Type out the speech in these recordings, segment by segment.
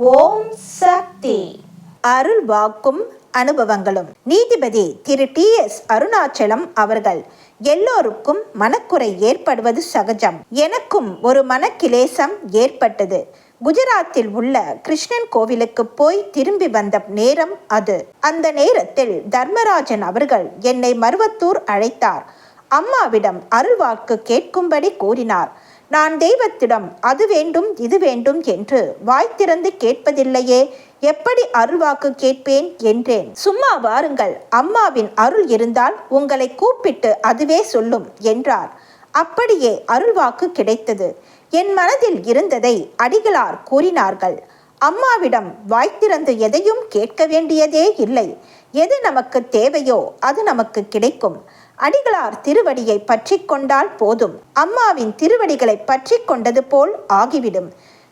ஓம் சக்தி. அருள் வாக்கும் அனுபவங்களும். நீதிபதி திரு டி.எஸ். அருணாச்சலம் அவர்கள், எல்லோருக்கும் மனக்குறை ஏற்படுவது சகஜம். எனக்கும் ஒரு மனக்கிலேசம் ஏற்பட்டது. குஜராத்தில் உள்ள கிருஷ்ணன் கோவிலுக்கு போய் திரும்பி வந்த நேரம் அது. அந்த நேரத்தில் தர்மராஜன் அவர்கள் என்னை மருவத்தூர் அழைத்தார். அம்மாவிடம் அருள்வாக்கு கேட்கும்படி கூறினார். நான் தெய்வத்திடம் அது வேண்டும் இது வேண்டும் என்று வாய் திறந்து கேட்பதில்லையே, எப்படி அருள்வாக்கு கேட்பேன் என்றேன். சும்மா வாருங்கள், அம்மாவின் அருள் இருந்தால் உங்களை கூப்பிட்டு அதுவே சொல்லும் என்றார். அப்படியே அருள்வாக்கு கிடைத்தது. என் மனதில் இருந்ததை அடிகளார் கூறினார்கள். அம்மாவிடம் வாய் திறந்து எதையும் கேட்க வேண்டியதே இல்லை. எது நமக்கு தேவையோ அது நமக்கு கிடைக்கும். அடிகளார் திருவடியை பற்றி கொண்டால் போதும். அம்மாவின் திருவடிகளை பற்றி கொண்டது போல் ஆகிவிடும்.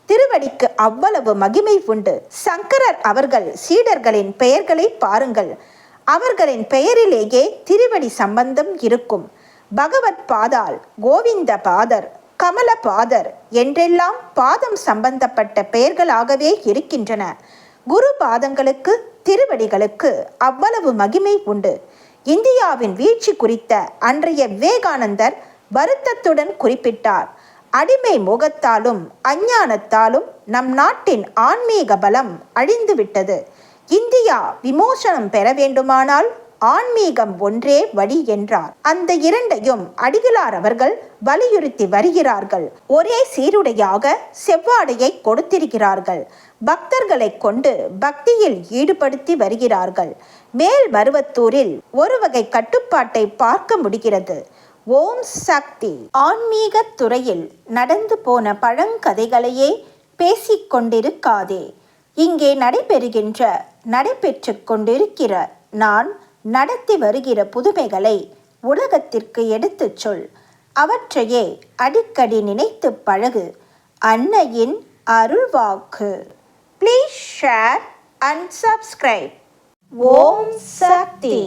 திருவடிக்கு அவ்வளவு மகிமை உண்டு. சங்கரர் அவர்கள் சீடர்களின் பெயர்களை பாருங்கள். அவர்களின் பெயரிலேயே திருவடி சம்பந்தம் இருக்கும். பகவத் பாதால், கோவிந்த பாதர், கமல பாதர் என்றெல்லாம் பாதம் சம்பந்தப்பட்ட பெயர்களாகவே இருக்கின்றன. குரு பாதங்களுக்கு, திருவடிகளுக்கு அவ்வளவு மகிமை உண்டு. இந்தியாவின் வீழ்ச்சி குறித்த அன்றைய விவேகானந்தர் வருத்தத்துடன் குறிப்பிட்டார். அடிமை மோகத்தாலும் அஞ்ஞானத்தாலும் நம் நாட்டின் ஆன்மீக பலம் அழிந்துவிட்டது. இந்தியா விமோசனம் பெற வேண்டுமானால் ஆன்மீகம் ஒன்றே வழி என்றார். அந்த இரண்டையும் அடிகளார் அவர்கள் வலியுறுத்தி வருகிறார்கள். ஒரே சீருடையாக செவ்வாடையை கொடுத்திருக்கிறார்கள். பக்தர்களை கொண்டு பக்தியில் ஈடுபடுத்தி வருகிறார்கள். மேல் மருவத்தூரில் ஒரு வகை கட்டுப்பாட்டை பார்க்க முடிகிறது. ஓம் சக்தி. ஆன்மீக துறையில் நடந்து போன பழங்கதைகளையே பேசிக்கொண்டிருக்காதே. இங்கே நடைபெற்று கொண்டிருக்கிற நான் நடத்தி வருகிற புதுமைகளை உலகத்திற்கு எடுத்துச் சொல். அவற்றையே அடிக்கடி நினைத்து பழகு. அன்னையின் அருள்வாக்கு. Please share and subscribe. Om Sakthi.